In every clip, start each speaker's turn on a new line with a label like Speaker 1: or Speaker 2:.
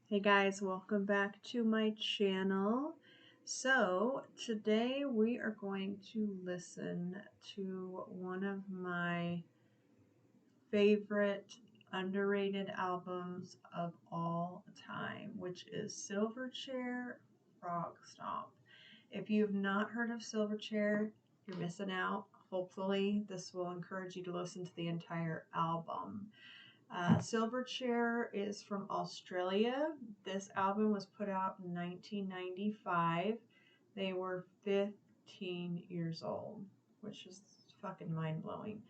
Speaker 1: Hey guys, welcome back to my channel. So today we are going to listen to one of my favorite underrated albums of all time, which is Silverchair-Frogstomp. If you've not heard of Silverchair, you're missing out. Hopefully this will encourage you to listen to the entire album. Silverchair is from Australia. This album was put out in 1995. They were 15 years old, which is fucking mind blowing.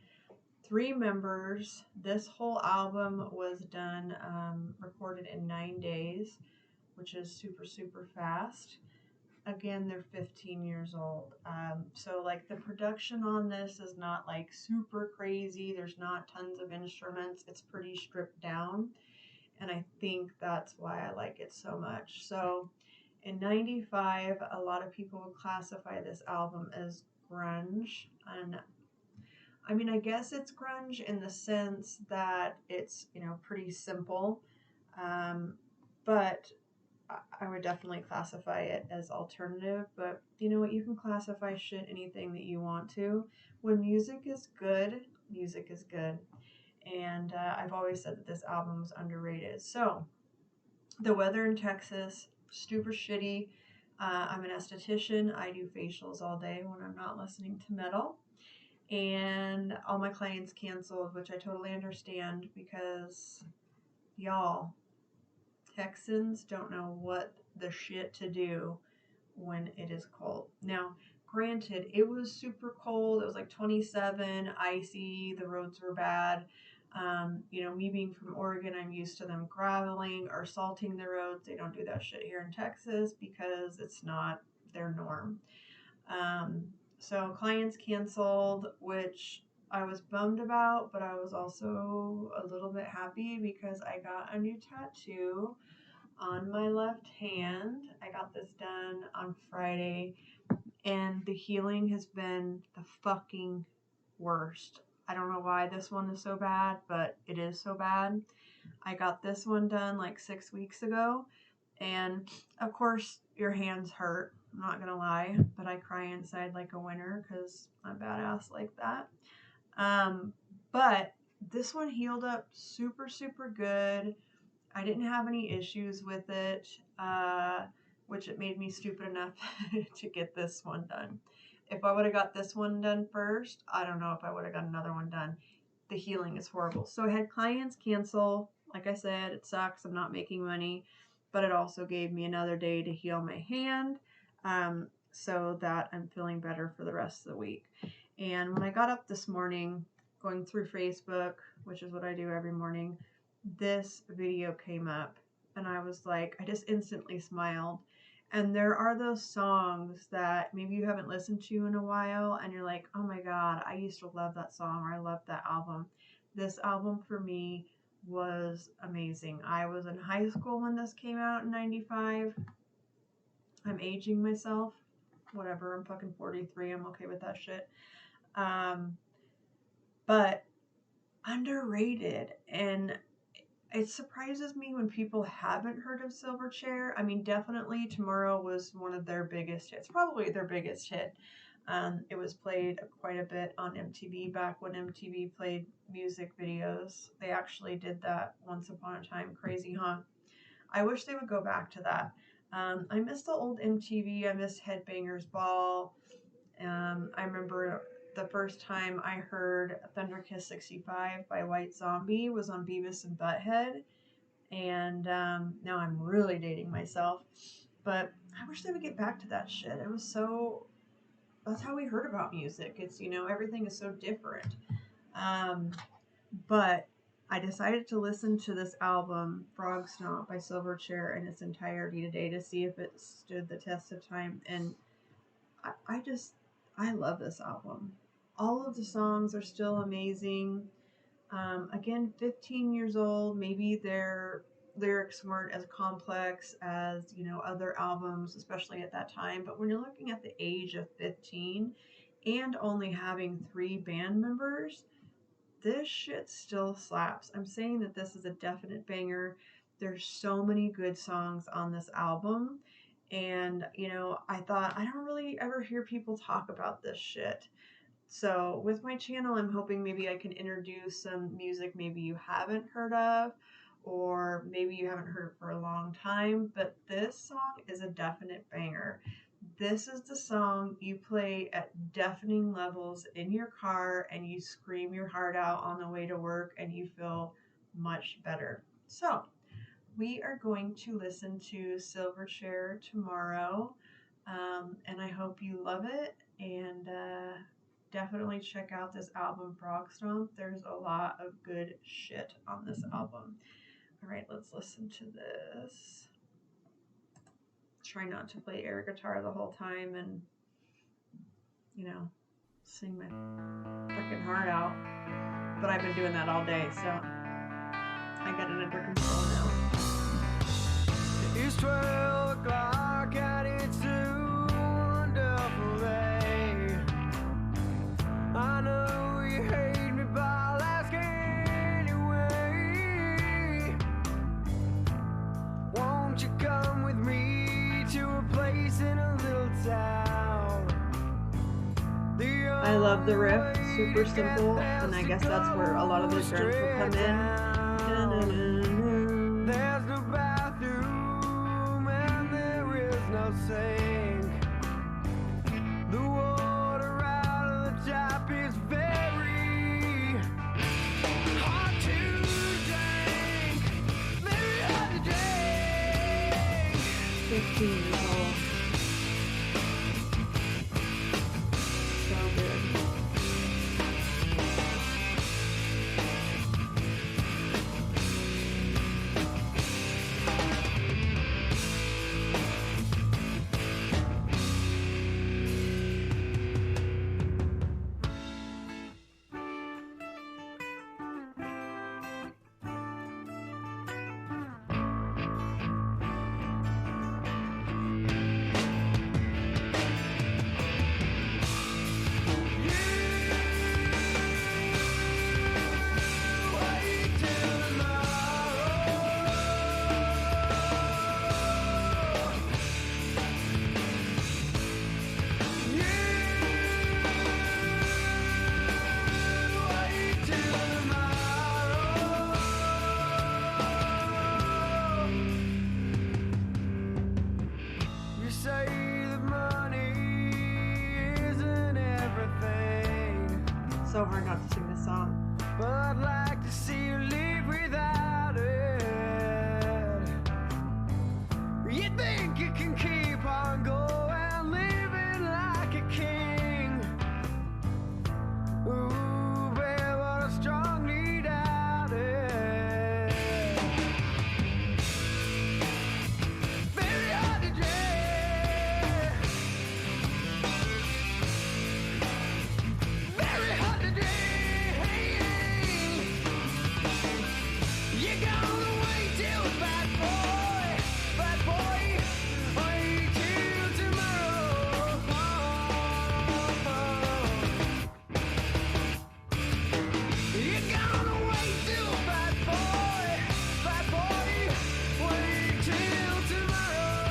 Speaker 1: Three members. This whole album was done, recorded in 9 days, which is super, super fast. Again, they're 15 years old. So like the production on this is not like super crazy. There's not tons of instruments. It's pretty stripped down. And I think that's why I like it so much. So in 95, a lot of people would classify this album as grunge. And I mean, I guess it's grunge in the sense that it's, pretty simple. But I would definitely classify it as alternative, but you know what? You can classify shit anything that you want to. When music is good, music is good. And I've always said that this album is underrated. So, the weather in Texas, super shitty. I'm an esthetician. I do facials all day when I'm not listening to metal. And all my clients canceled, which I totally understand because y'all, Texans don't know what the shit to do when it is cold. Now, granted, it was super cold. It was like 27, icy. The roads were bad. Me being from Oregon, I'm used to them graveling or salting the roads. They don't do that shit here in Texas because it's not their norm. Um, so clients canceled, which I was bummed about, but I was also a little bit happy because I got a new tattoo on my left hand. I got this done on Friday, and the healing has been the fucking worst. I don't know why this one is so bad, but it is so bad. I got this one done like 6 weeks ago, and of course, your hands hurt. I'm not gonna lie, but I cry inside like a winner because I'm badass like that. But this one healed up super, super good. I didn't have any issues with it, which it made me stupid enough to get this one done. If I would have got this one done first, I don't know if I would have got another one done. The healing is horrible. So I had clients cancel. Like I said, it sucks. I'm not making money, but it also gave me another day to heal my hand, so that I'm feeling better for the rest of the week. And when I got up this morning, going through Facebook, which is what I do every morning, this video came up, and I was like, I just instantly smiled. And there are those songs that maybe you haven't listened to in a while, and you're like, oh my God, I used to love that song, or I love that album. This album for me was amazing. I was in high school when this came out in 95. I'm aging myself. Whatever, I'm fucking 43. I'm okay with that shit. But underrated. And it surprises me when people haven't heard of Silverchair. I mean, definitely Tomorrow was one of their biggest hits, probably their biggest hit. It was played quite a bit on MTV back when MTV played music videos. They actually did that once upon a time. Crazy, huh? I wish they would go back to that. I miss the old MTV. I miss Headbangers Ball. I remember the first time I heard Thunder Kiss 65 by White Zombie was on Beavis and Butthead. And now I'm really dating myself. But I wish they would get back to that shit. It was so. That's how we heard about music. It's, everything is so different. Um, but I decided to listen to this album, Frogstomp by Silverchair, in its entirety today to see if it stood the test of time. And I love this album. All of the songs are still amazing. Again, 15 years old. Maybe their lyrics weren't as complex as, other albums, especially at that time. But when you're looking at the age of 15 and only having three band members, this shit still slaps. I'm saying that this is a definite banger. There's so many good songs on this album. And, I thought, I don't really ever hear people talk about this shit. So, with my channel, I'm hoping maybe I can introduce some music maybe you haven't heard of, or maybe you haven't heard it for a long time. But this song is a definite banger. This is the song you play at deafening levels in your car and you scream your heart out on the way to work and you feel much better. So, we are going to listen to Silverchair-Tomorrow, and I hope you love it. And definitely check out this album, Frogstomp. There's a lot of good shit on this album. All right, let's listen to this. Try not to play air guitar the whole time and, sing my fucking heart out. But I've been doing that all day, so I got it under control now.
Speaker 2: It's 12 o'clock and it's a wonderful day. I know you hate me, but I'll ask anyway. Won't you come with me to a place in a little town?
Speaker 1: I love the riff, super simple, and I guess that's where a lot of the grunge will come in.
Speaker 2: There's no bathroom and there is no sink. The water out of the tap is very hard to drink. Very hard to drink.
Speaker 1: 15 years old. So good. So hard not to sing this song.
Speaker 2: But I'd like to see you live without it. You think you can keep on going, living like a king? Ooh, babe, what I strongly doubt it. Very hard to drink. Very hard to drink. You're gonna wait till bad boy, wait till tomorrow. You're gonna wait till bad boy, wait till tomorrow.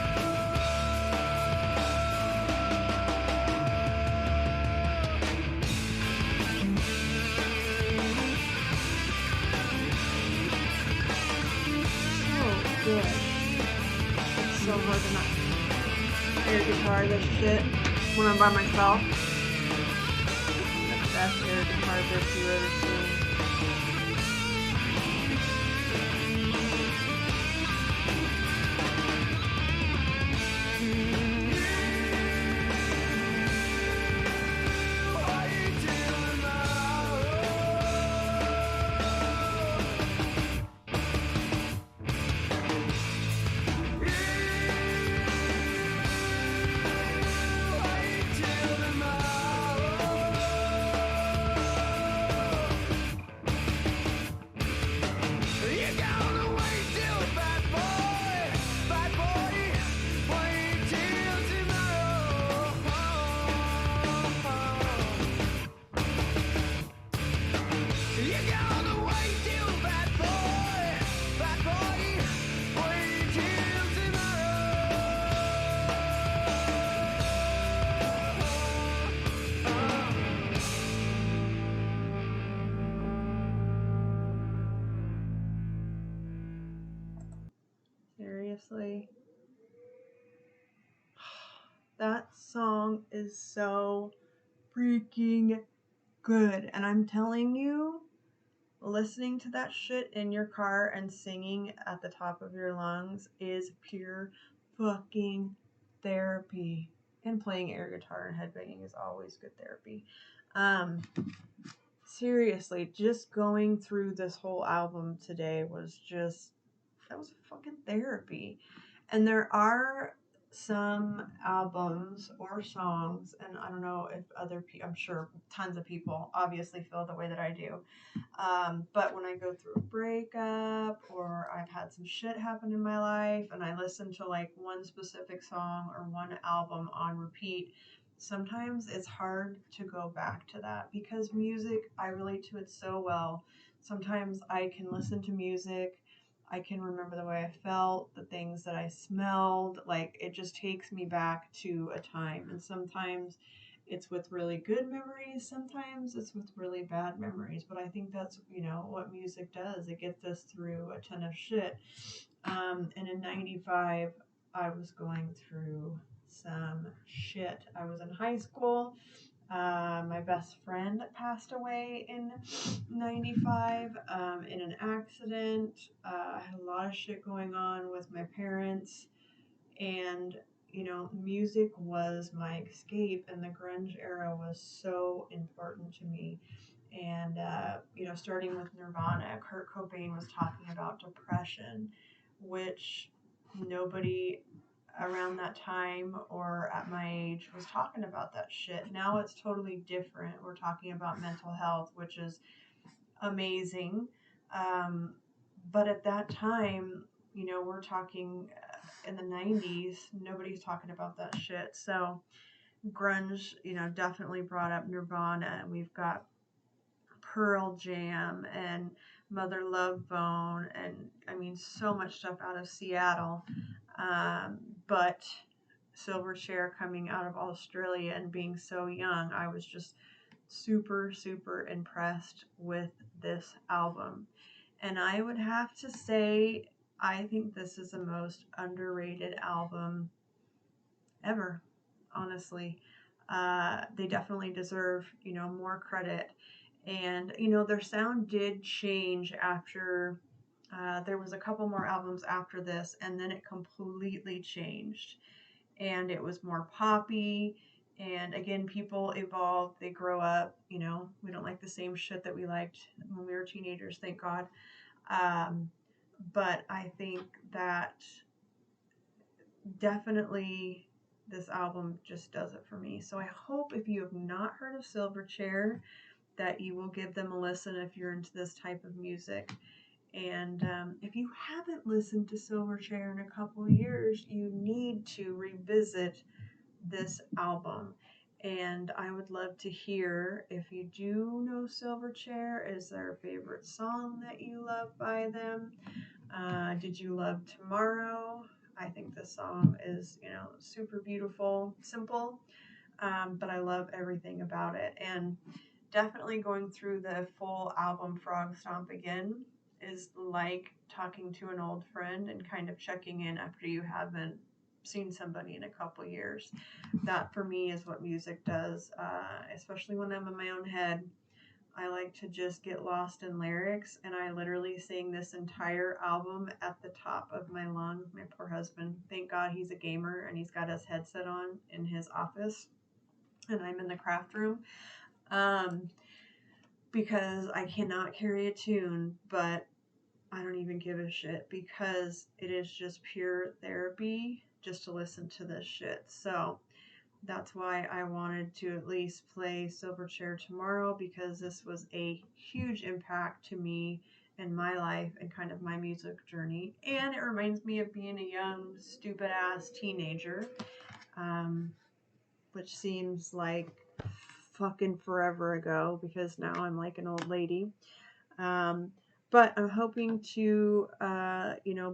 Speaker 1: So good. It's so hard to not air guitar this shit when I'm by myself. The best air guitar riff you ever seen.
Speaker 2: Wait till tomorrow. Wait till tomorrow.
Speaker 1: seriously. That song is so freaking good. And I'm telling you, listening to that shit in your car and singing at the top of your lungs is pure fucking therapy. And playing air guitar and headbanging is always good therapy. Um, Seriously, just going through this whole album today was just, that was fucking therapy. And there are some albums or songs, and I don't know if other people, I'm sure tons of people obviously feel the way that I do. But when I go through a breakup or I've had some shit happen in my life and I listen to like one specific song or one album on repeat, sometimes it's hard to go back to that because music, I relate to it so well. Sometimes I can listen to music, I can remember the way I felt, the things that I smelled, like it just takes me back to a time. And sometimes it's with really good memories, sometimes it's with really bad memories, but I think that's, what music does. It gets us through a ton of shit. And in 95, I was going through some shit. I was in high school. My best friend passed away in 95 in an accident. I had a lot of shit going on with my parents, and music was my escape, and the grunge era was so important to me. And starting with Nirvana, Kurt Cobain was talking about depression, which nobody around that time or at my age was talking about that shit. Now it's totally different. We're talking about mental health, which is amazing. Um, but at that time, we're talking in the 90s, nobody's talking about that shit. So grunge, definitely brought up Nirvana. We've got Pearl Jam and Mother Love Bone, and I mean, so much stuff out of Seattle. But Silverchair coming out of Australia and being so young, I was just super, super impressed with this album. And I would have to say, I think this is the most underrated album ever, honestly. They definitely deserve, more credit. And, their sound did change after, there was a couple more albums after this, and then it completely changed. And it was more poppy. And again, people evolve, they grow up, we don't like the same shit that we liked when we were teenagers, thank God. Um, but I think that definitely this album just does it for me. So I hope if you have not heard of Silverchair that you will give them a listen if you're into this type of music. And if you haven't listened to Silverchair in a couple of years, you need to revisit this album. And I would love to hear if you do know Silverchair, is there a favorite song that you love by them? Did you love Tomorrow? I think this song is, super beautiful, simple, but I love everything about it. And definitely going through the full album Frogstomp again is like talking to an old friend and kind of checking in after you haven't seen somebody in a couple years. That for me is what music does, especially when I'm in my own head. I like to just get lost in lyrics, and I literally sing this entire album at the top of my lungs. My poor husband, thank God he's a gamer and he's got his headset on in his office, and I'm in the craft room. Because I cannot carry a tune, but I don't even give a shit because it is just pure therapy just to listen to this shit. So that's why I wanted to at least play Silverchair-Tomorrow, because this was a huge impact to me in my life and kind of my music journey. And it reminds me of being a young, stupid ass teenager, which seems like fucking forever ago because now I'm like an old lady. But I'm hoping to,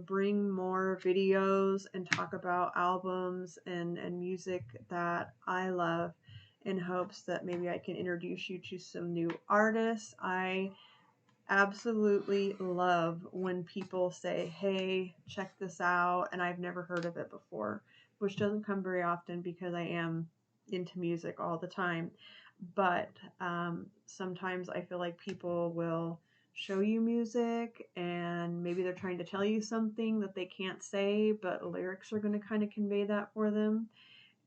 Speaker 1: bring more videos and talk about albums and music that I love, in hopes that maybe I can introduce you to some new artists. I absolutely love when people say, hey, check this out, and I've never heard of it before, which doesn't come very often because I am into music all the time. But sometimes I feel like people will show you music and maybe they're trying to tell you something that they can't say, but lyrics are going to kind of convey that for them.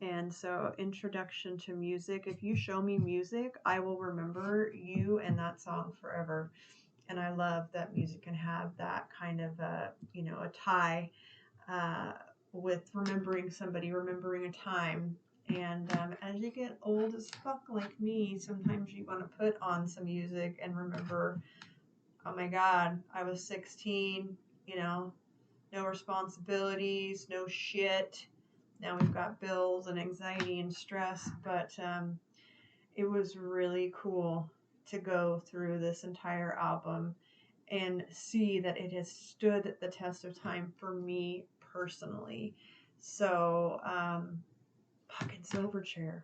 Speaker 1: And so, introduction to music, if you show me music, I will remember you and that song forever. And I love that music can have that kind of a tie uh, with remembering somebody, remembering a time. And as you get old as fuck like me, sometimes you want to put on some music and remember, oh my God, I was 16, you know, no responsibilities, no shit. Now we've got bills and anxiety and stress, but it was really cool to go through this entire album and see that it has stood the test of time for me personally. So, fucking Silverchair,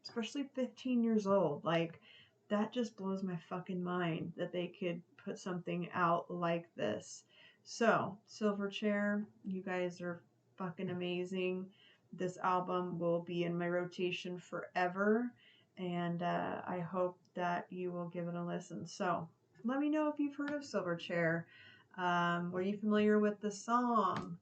Speaker 1: especially 15 years old, like that just blows my fucking mind that they could put something out like this. So, Silverchair, you guys are fucking amazing. This album will be in my rotation forever, and I hope that you will give it a listen. So, let me know if you've heard of Silverchair. Were you familiar with the song?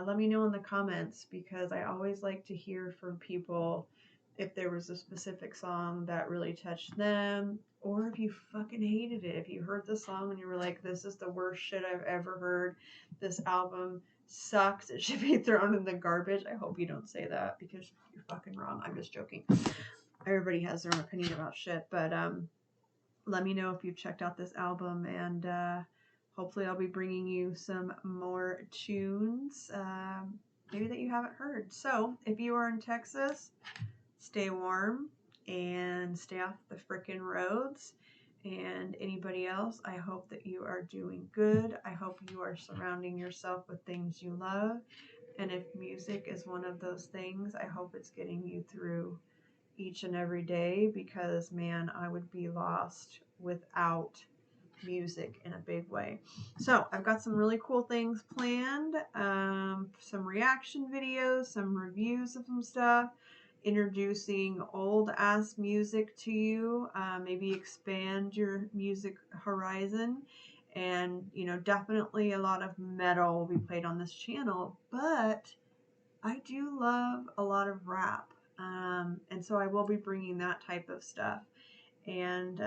Speaker 1: Let me know in the comments because I always like to hear from people if there was a specific song that really touched them, or if you fucking hated it. If you heard the song and you were like, this is the worst shit I've ever heard, this album sucks, it should be thrown in the garbage. I hope you don't say that because you're fucking wrong. I'm just joking. Everybody has their own opinion about shit, but let me know if you've checked out this album, and hopefully I'll be bringing you some more tunes, maybe that you haven't heard. So if you are in Texas, stay warm and stay off the frickin' roads. And anybody else, I hope that you are doing good. I hope you are surrounding yourself with things you love. And if music is one of those things, I hope it's getting you through each and every day, because man, I would be lost without music in a big way. So I've got some really cool things planned, some reaction videos, some reviews of some stuff, introducing old ass music to you, maybe expand your music horizon. And definitely a lot of metal will be played on this channel, but I do love a lot of rap. And so I will be bringing that type of stuff. And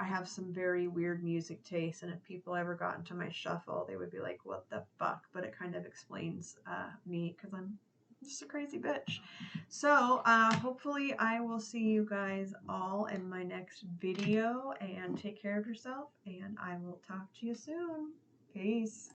Speaker 1: I have some very weird music tastes, and if people ever got into my shuffle, they would be like, what the fuck? But it kind of explains me, because I'm just a crazy bitch. So hopefully I will see you guys all in my next video, and take care of yourself, and I will talk to you soon. Peace.